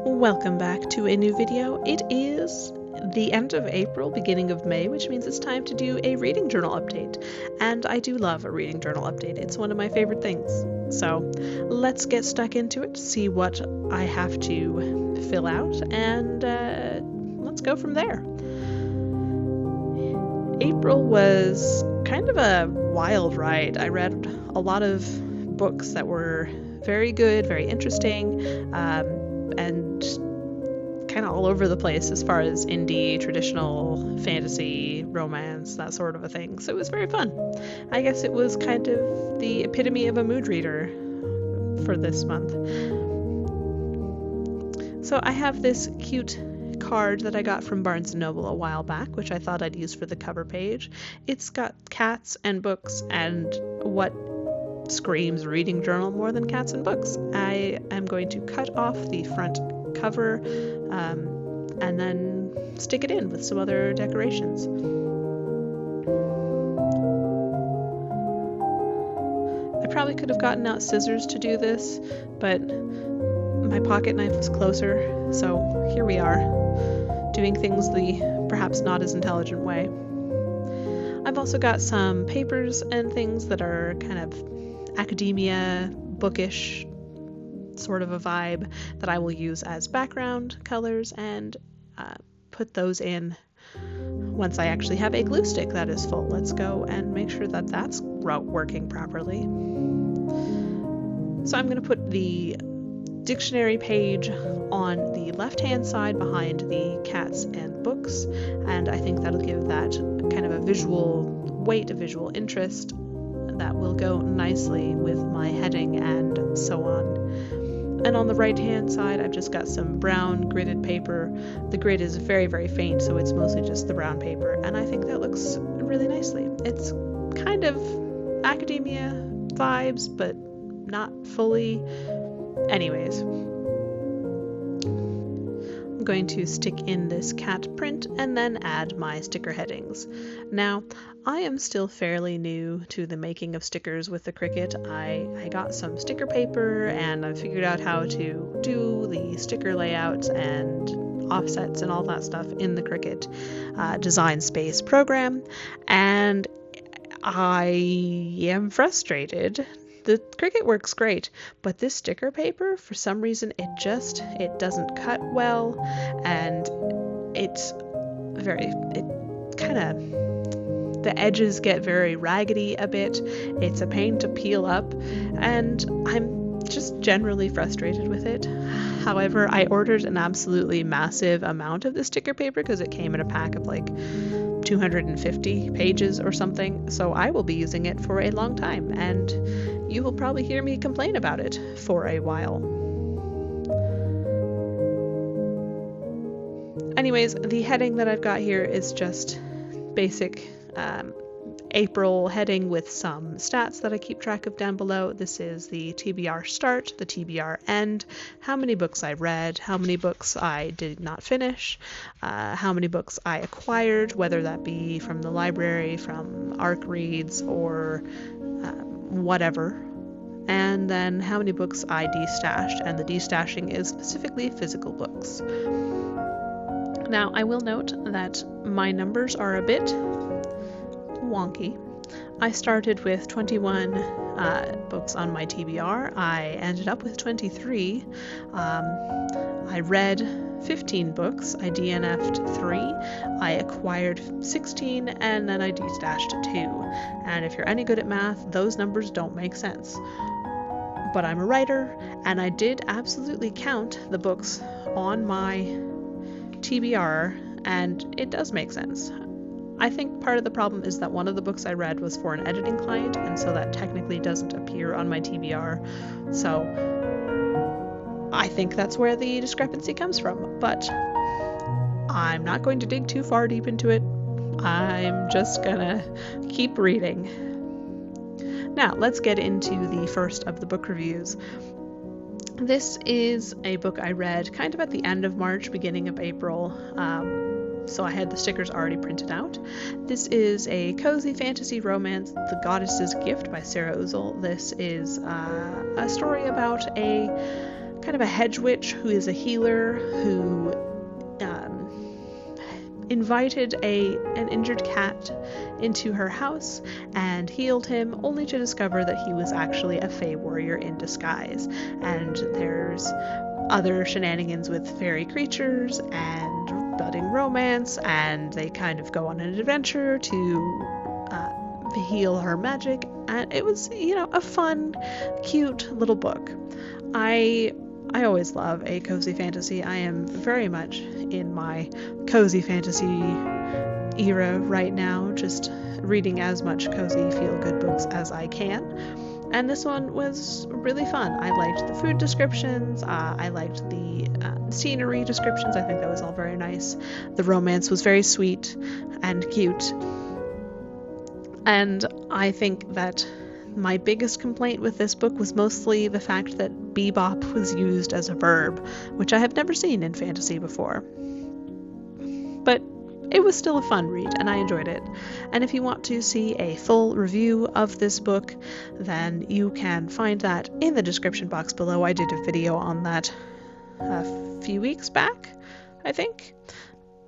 Welcome back to a new video. It is the end of April, beginning of May, which means it's time to do a reading journal update. And I do love a reading journal update. It's one of my favorite things. So let's get stuck into it, see what I have to fill out, and let's go from there. April was kind of a wild ride. I read a lot of books that were very good, very interesting, and kind of all over the place as far as indie, traditional, fantasy, romance, that sort of a thing. So it was very fun. I guess it was kind of the epitome of a mood reader for this month. So I have this cute card that I got from Barnes & Noble a while back, which I thought I'd use for the cover page. It's got cats and books, and what screams reading journal more than cats and books? I am going to cut off the front cover and then stick it in with some other decorations. I probably could have gotten out scissors to do this, but my pocket knife was closer, so here we are, doing things the perhaps not as intelligent way. I've also got some papers and things that are kind of academia, bookish sort of a vibe that I will use as background colors and put those in once I actually have a glue stick that is full. Let's go and make sure that that's working properly. So I'm going to put the dictionary page on the left-hand side behind the cats and books, and I think that'll give that kind of a visual weight, a visual interest that will go nicely with my heading and so on. And on the right-hand side, I've just got some brown gridded paper. The grid is very, very faint, so it's mostly just the brown paper, and I think that looks really nicely. It's kind of academia vibes, but not fully. Anyways, I'm going to stick in this cat print and then add my sticker headings. Now, I am still fairly new to the making of stickers with the Cricut. I got some sticker paper and I figured out how to do the sticker layouts and offsets and all that stuff in the Cricut Design Space program, and I am frustrated. The Cricut works great, but this sticker paper, for some reason, it doesn't cut well, and the edges get very raggedy a bit. It's a pain to peel up, and I'm just generally frustrated with it. However, I ordered an absolutely massive amount of the sticker paper because it came in a pack of like 250 pages or something, so I will be using it for a long time, and you will probably hear me complain about it for a while. Anyways, the heading that I've got here is just basic April heading with some stats that I keep track of down below. This is the TBR start, the TBR end, how many books I read, how many books I did not finish, how many books I acquired, whether that be from the library, from ARC Reads, or whatever, and then how many books I destashed, and the destashing is specifically physical books. Now, I will note that my numbers are a bit wonky. I started with 21 books on my TBR. I ended up with 23. I read 15 books. I DNF'd 3. I acquired 16, and then I destashed 2. And if you're any good at math, those numbers don't make sense. But I'm a writer, and I did absolutely count the books on my TBR, and it does make sense. I think part of the problem is that one of the books I read was for an editing client, and so that technically doesn't appear on my TBR. So I think that's where the discrepancy comes from, but I'm not going to dig too far deep into it. I'm just gonna keep reading. Now, let's get into the first of the book reviews. This is a book I read kind of at the end of March, beginning of April. So I had the stickers already printed out. This is a cozy fantasy romance, The Goddess's Gift by Sarah Uzel. This is a story about a kind of a hedge witch who is a healer who invited an injured cat into her house and healed him, only to discover that he was actually a fey warrior in disguise. And there's other shenanigans with fairy creatures and budding romance, and they kind of go on an adventure to heal her magic. And it was, a fun, cute little book. I always love a cozy fantasy. I am very much in my cozy fantasy era right now, just reading as much cozy feel-good books as I can. And this one was really fun. I liked the food descriptions. I liked the scenery descriptions. I think that was all very nice. The romance was very sweet and cute. And I think that my biggest complaint with this book was mostly the fact that bebop was used as a verb, which I have never seen in fantasy before. But it was still a fun read, and I enjoyed it. And if you want to see a full review of this book, then you can find that in the description box below. I did a video on that a few weeks back, I think.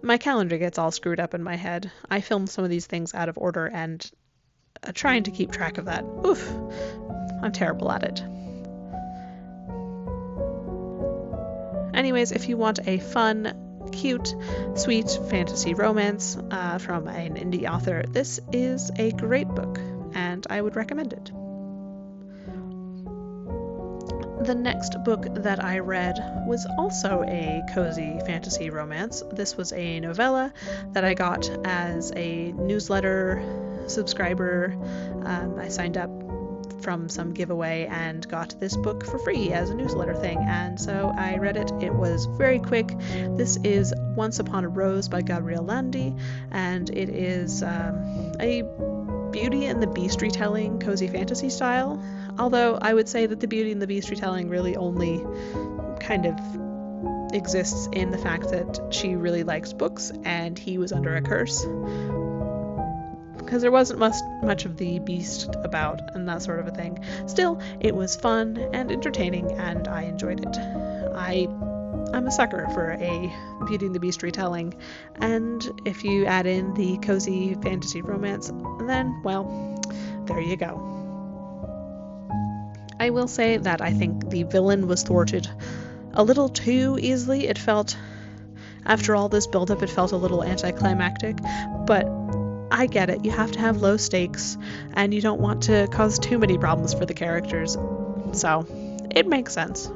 My calendar gets all screwed up in my head. I filmed some of these things out of order, and trying to keep track of that, oof, I'm terrible at it. Anyways, if you want a fun, cute, sweet fantasy romance from an indie author, this is a great book, and I would recommend it. The next book that I read was also a cozy fantasy romance. This was a novella that I got as a newsletter subscriber. I signed up from some giveaway and got this book for free as a newsletter thing, and so I read it. It was very quick. This is Once Upon a Rose by Gabrielle Landi, and it is a Beauty and the Beast retelling, cozy fantasy style, although I would say that the Beauty and the Beast retelling really only kind of exists in the fact that she really likes books and he was under a curse, because there wasn't much of the beast about and that sort of a thing. Still, it was fun and entertaining, and I enjoyed it. I'm a sucker for a Beauty and the Beast retelling, and if you add in the cozy fantasy romance, then, well, there you go. I will say that I think the villain was thwarted a little too easily. It felt, after all this build-up, it felt a little anticlimactic, but I get it. You have to have low stakes, and you don't want to cause too many problems for the characters, so it makes sense.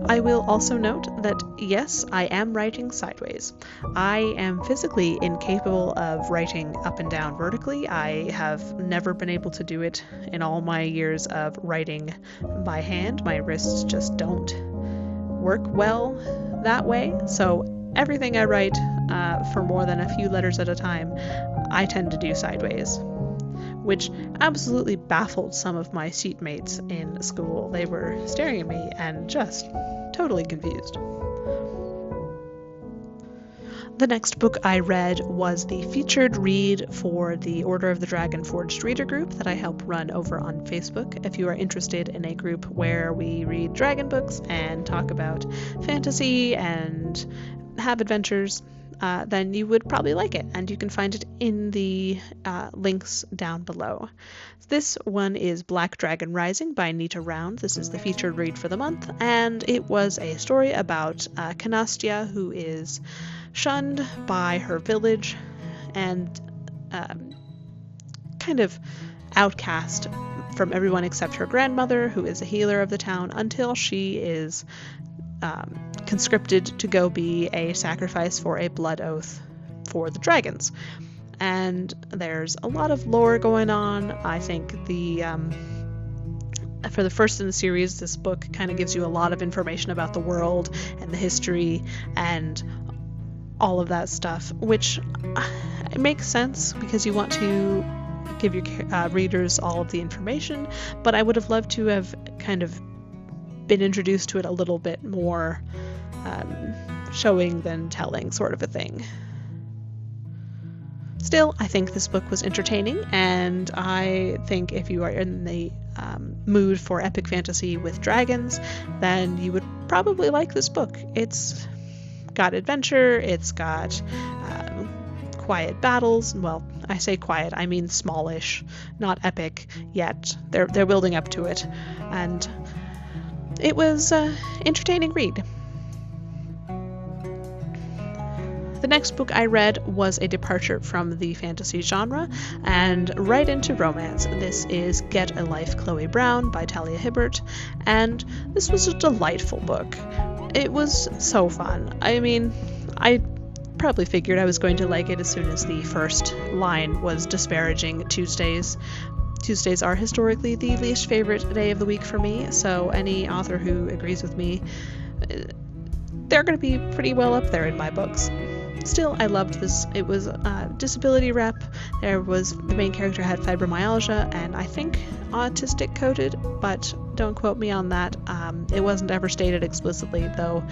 I will also note that, yes, I am writing sideways. I am physically incapable of writing up and down vertically. I have never been able to do it in all my years of writing by hand. My wrists just don't work well that way, so everything I write for more than a few letters at a time, I tend to do sideways, which absolutely baffled some of my seatmates in school. They were staring at me and just totally confused. The next book I read was the featured read for the Order of the Dragon Forged reader group that I help run over on Facebook. If you are interested in a group where we read dragon books and talk about fantasy and have adventures, then you would probably like it, and you can find it in the links down below. This one is Black Dragon Rising by Nita Round. This is the featured read for the month, and it was a story about Canastia, who is shunned by her village and kind of outcast from everyone except her grandmother, who is a healer of the town, until she is conscripted to go be a sacrifice for a blood oath for the dragons. And there's a lot of lore going on. I think for the first in the series, this book kind of gives you a lot of information about the world and the history and all of that stuff, which it makes sense because you want to give your readers all of the information, but I would have loved to have kind of been introduced to it a little bit more showing than telling sort of a thing. Still, I think this book was entertaining, and I think if you are in the mood for epic fantasy with dragons, then you would probably like this book. It's got adventure, it's got quiet battles. Well, I say quiet, I mean smallish, not epic yet. They're building up to it, and it was an entertaining read. The next book I read was a departure from the fantasy genre and right into romance. This is Get a Life, Chloe Brown by Talia Hibbert, and this was a delightful book. It was so fun. I mean, I probably figured I was going to like it as soon as the first line was disparaging Tuesdays. Tuesdays are historically the least favorite day of the week for me, so any author who agrees with me, they're going to be pretty well up there in my books. Still, I loved this. It was a disability rep. The main character had fibromyalgia and I think autistic coded, but don't quote me on that. It wasn't ever stated explicitly, though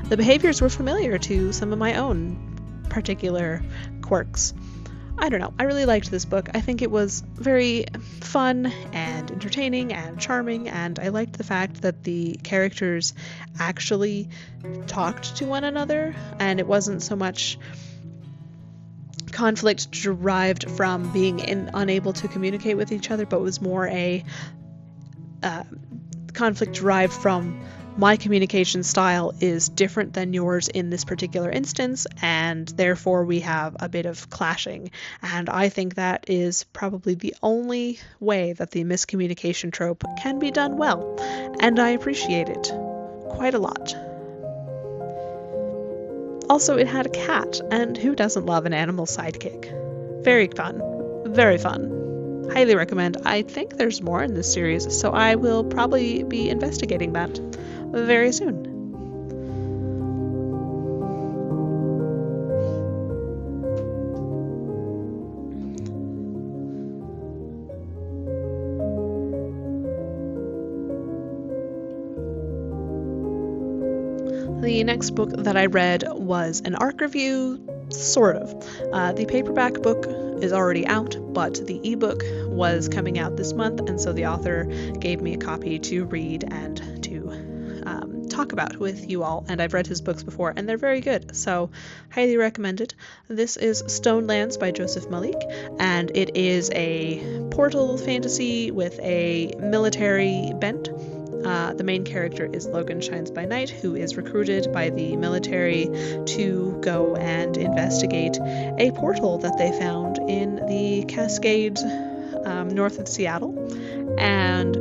the behaviors were familiar to some of my own particular quirks. I don't know. I really liked this book. I think it was very fun and entertaining and charming, and I liked the fact that the characters actually talked to one another, and it wasn't so much conflict derived from being unable to communicate with each other, but was more a conflict derived from my communication style is different than yours in this particular instance, and therefore we have a bit of clashing. And I think that is probably the only way that the miscommunication trope can be done well, and I appreciate it quite a lot. Also, it had a cat, and who doesn't love an animal sidekick? Very fun. Very fun. Highly recommend. I think there's more in this series, so I will probably be investigating that very soon. The next book that I read was an ARC review, sort of. The paperback book is already out, but the ebook was coming out this month, and so the author gave me a copy to read and to talk about with you all, and I've read his books before, and they're very good, so highly recommend it. This is Stonelands by Joseph Malik, and it is a portal fantasy with a military bent. The main character is Logan Shines by Night, who is recruited by the military to go and investigate a portal that they found in the Cascades north of Seattle. And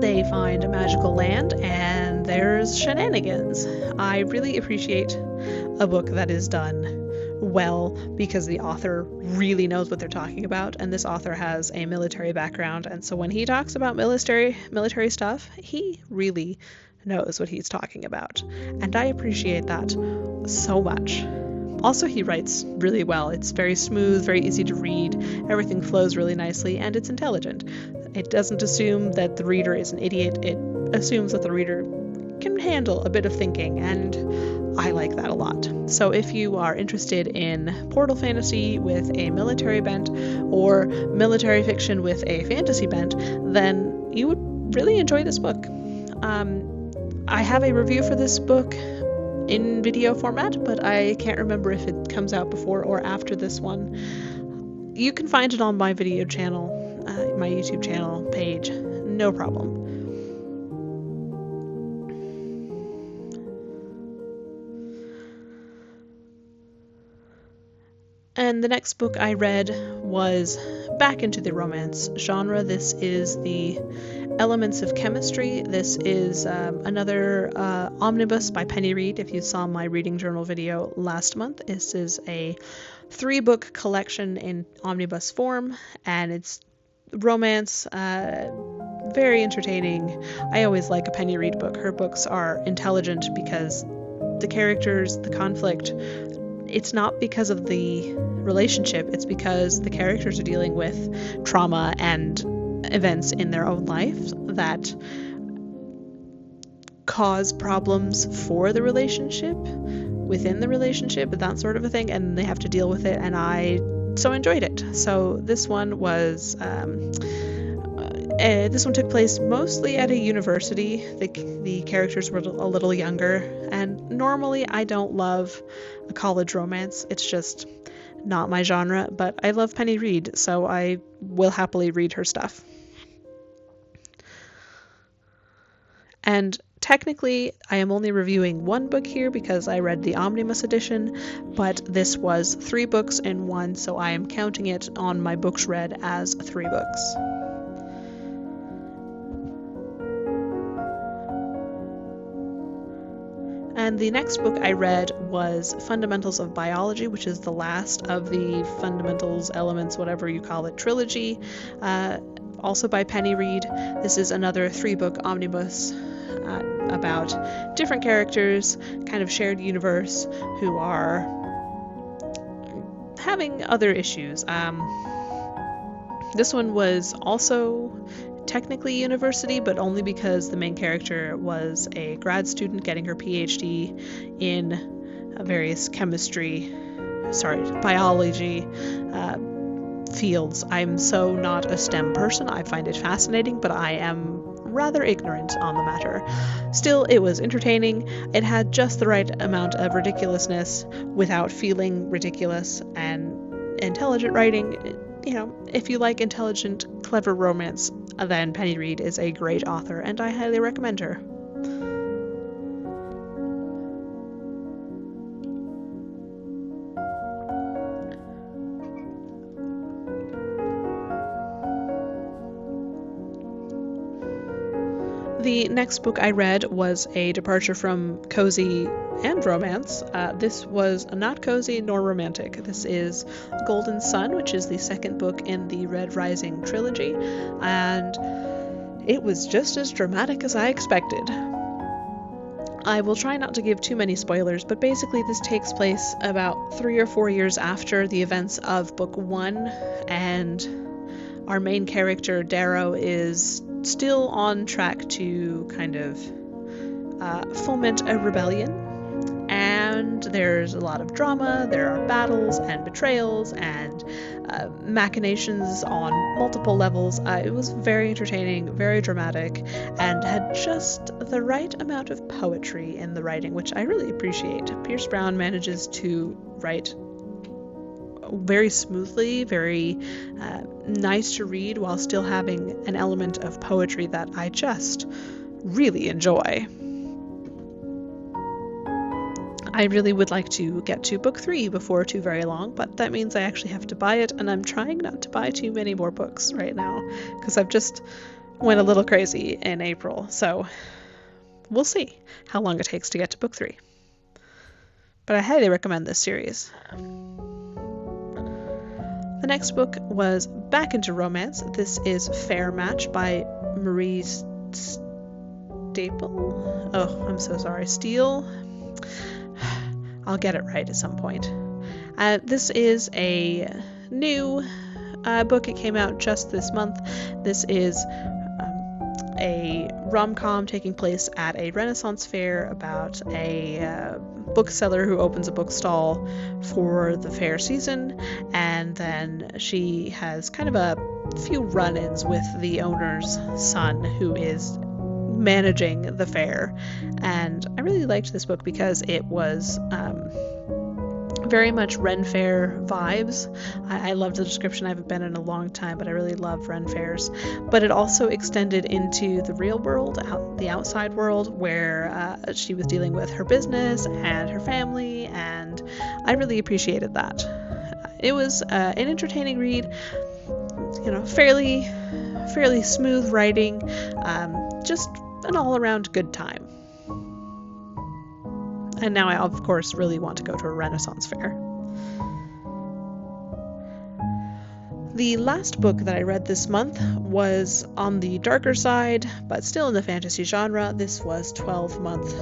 they find a magical land and there's shenanigans. I really appreciate a book that is done well because the author really knows what they're talking about, and this author has a military background, and so when he talks about military stuff, he really knows what he's talking about, and I appreciate that so much. Also, he writes really well. It's very smooth, very easy to read, everything flows really nicely, and it's intelligent. It doesn't assume that the reader is an idiot, it assumes that the reader can handle a bit of thinking, and I like that a lot. So if you are interested in portal fantasy with a military bent or military fiction with a fantasy bent, then you would really enjoy this book. I have a review for this book in video format, but I can't remember if it comes out before or after this one. You can find it on my video channel, my YouTube channel page, no problem. And the next book I read was back into the romance genre. This is The Elements of Chemistry. This is another omnibus by Penny Reed. If you saw my reading journal video last month, this is a 3-book collection in omnibus form, and it's romance, very entertaining. I always like a Penny Reed book. Her books are intelligent because the characters, the conflict, it's not because of the relationship, it's because the characters are dealing with trauma and events in their own life that cause problems for the relationship, within the relationship, that sort of a thing, and they have to deal with it, and I so enjoyed it. So this one was this one took place mostly at a university. The characters were a little younger, and normally I don't love a college romance. It's just not my genre, but I love Penny Reid, so I will happily read her stuff. And technically, I am only reviewing one book here because I read the omnibus edition, but this was 3 books in one, so I am counting it on my books read as 3 books. And the next book I read was Fundamentals of Biology, which is the last of the Fundamentals, Elements, whatever you call it, trilogy, also by Penny Reid. This is another 3-book omnibus about different characters, kind of shared universe, who are having other issues. This one was also technically university, but only because the main character was a grad student getting her PhD in various biology fields. I'm so not a STEM person. I find it fascinating, but I am rather ignorant on the matter. Still, it was entertaining. It had just the right amount of ridiculousness without feeling ridiculous, and intelligent writing. You know, if you like intelligent, clever romance, then Penny Reid is a great author, and I highly recommend her. The next book I read was a departure from cozy and romance. This was not cozy nor romantic. This is Golden Sun, which is the second book in the Red Rising trilogy, and it was just as dramatic as I expected. I will try not to give too many spoilers, but basically this takes place about 3 or 4 years after the events of book 1, and our main character, Darrow, is still on track to kind of foment a rebellion. And there's a lot of drama, there are battles and betrayals and machinations on multiple levels. It was very entertaining, very dramatic, and had just the right amount of poetry in the writing, which I really appreciate. Pierce Brown manages to write very smoothly, very nice to read, while still having an element of poetry that I just really enjoy. I really would like to get to book 3 before too very long, but that means I actually have to buy it, and I'm trying not to buy too many more books right now because I've just went a little crazy in April, so we'll see how long it takes to get to book 3. But I highly recommend this series. The next book was back into romance. This is Fair Match by Marie Staple. Oh, I'm so sorry. Steele. I'll get it right at some point. This is a new book. It came out just this month. This is a rom-com taking place at a Renaissance fair about a bookseller who opens a bookstall for the fair season, and then she has kind of a few run-ins with the owner's son who is managing the fair. And I really liked this book because it was very much Ren Fair vibes. I love the description. I haven't been in a long time, but I really love Ren Fairs. But it also extended into the real world, the outside world, where she was dealing with her business and her family, and I really appreciated that. It was an entertaining read, fairly smooth writing, just an all-around good time. And now I, of course, really want to go to a Renaissance fair. The last book that I read this month was on the darker side, but still in the fantasy genre. This was 12 Months?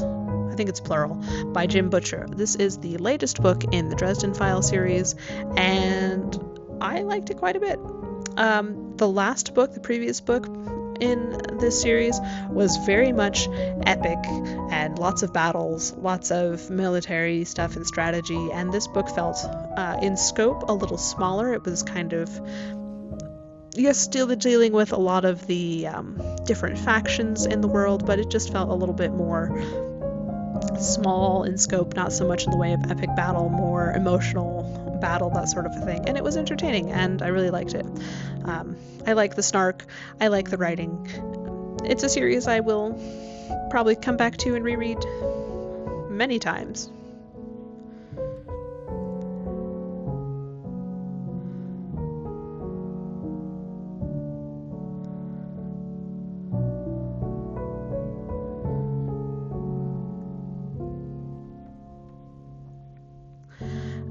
I think it's plural, by Jim Butcher. This is the latest book in the Dresden Files series, and I liked it quite a bit. The last book, the previous book, in this series was very much epic and lots of battles, lots of military stuff and strategy, and this book felt in scope a little smaller. It was kind of, yes, still dealing with a lot of the different factions in the world, but it just felt a little bit more small in scope, not so much in the way of epic battle, more emotional battle, that sort of a thing. And it was entertaining, and I really liked it. I like the snark, I like the writing. It's a series I will probably come back to and reread many times.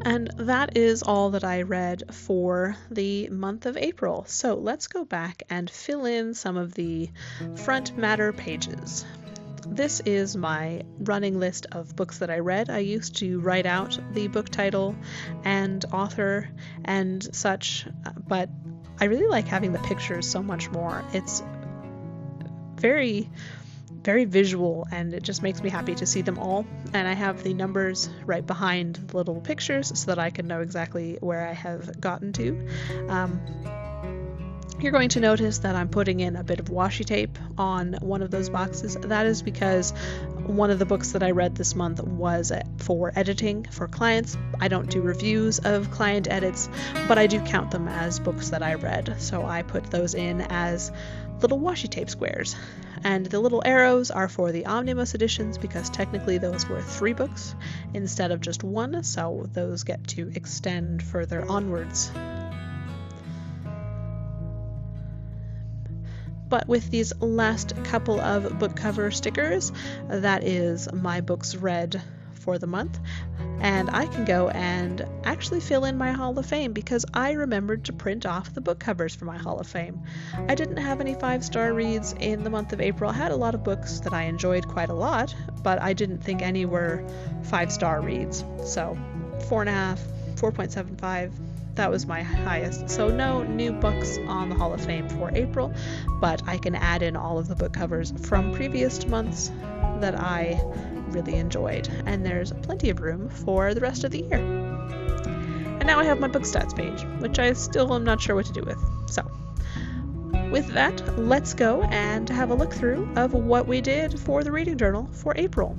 And that is all that I read for the month of April. So let's go back and fill in some of the front matter pages. This is my running list of books that I read. I used to write out the book title and author and such, but I really like having the pictures so much more. It's very visual, and it just makes me happy to see them all. And I have the numbers right behind the little pictures so that I can know exactly where I have gotten to. You're going to notice that I'm putting in a bit of washi tape on one of those boxes. That is because one of the books that I read this month was for editing for clients. I don't do reviews of client edits, but I do count them as books that I read. So I put those in as little washi tape squares. And the little arrows are for the omnibus editions, because technically those were 3 books instead of just 1, so those get to extend further onwards. But with these last couple of book cover stickers, that is my books read for the month. And I can go and actually fill in my Hall of Fame, because I remembered to print off the book covers for my Hall of Fame. I didn't have any 5-star reads in the month of April. I had a lot of books that I enjoyed quite a lot, but I didn't think any were 5-star reads. So 4.5, 4.75, that was my highest. So no new books on the Hall of Fame for April, but I can add in all of the book covers from previous months that I really enjoyed, and there's plenty of room for the rest of the year. And now I have my book stats page, which I still am not sure what to do with. So with that, let's go and have a look through of what we did for the reading journal for April.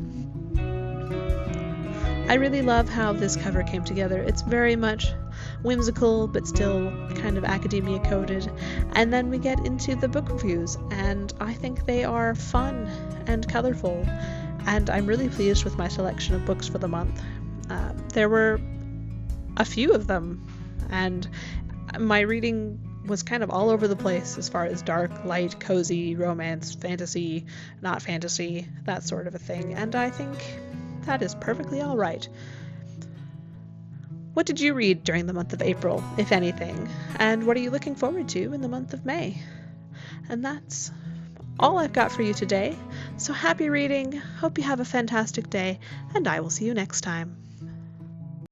I really love how this cover came together. It's very much whimsical, but still kind of academia coded. And then we get into the book reviews, and I think they are fun and colorful. And I'm really pleased with my selection of books for the month. There were a few of them, and my reading was kind of all over the place as far as dark, light, cozy, romance, fantasy, not fantasy, that sort of a thing. And I think that is perfectly all right. What did you read during the month of April, if anything? And what are you looking forward to in the month of May? And that's all I've got for you today. So happy reading, hope you have a fantastic day, and I will see you next time.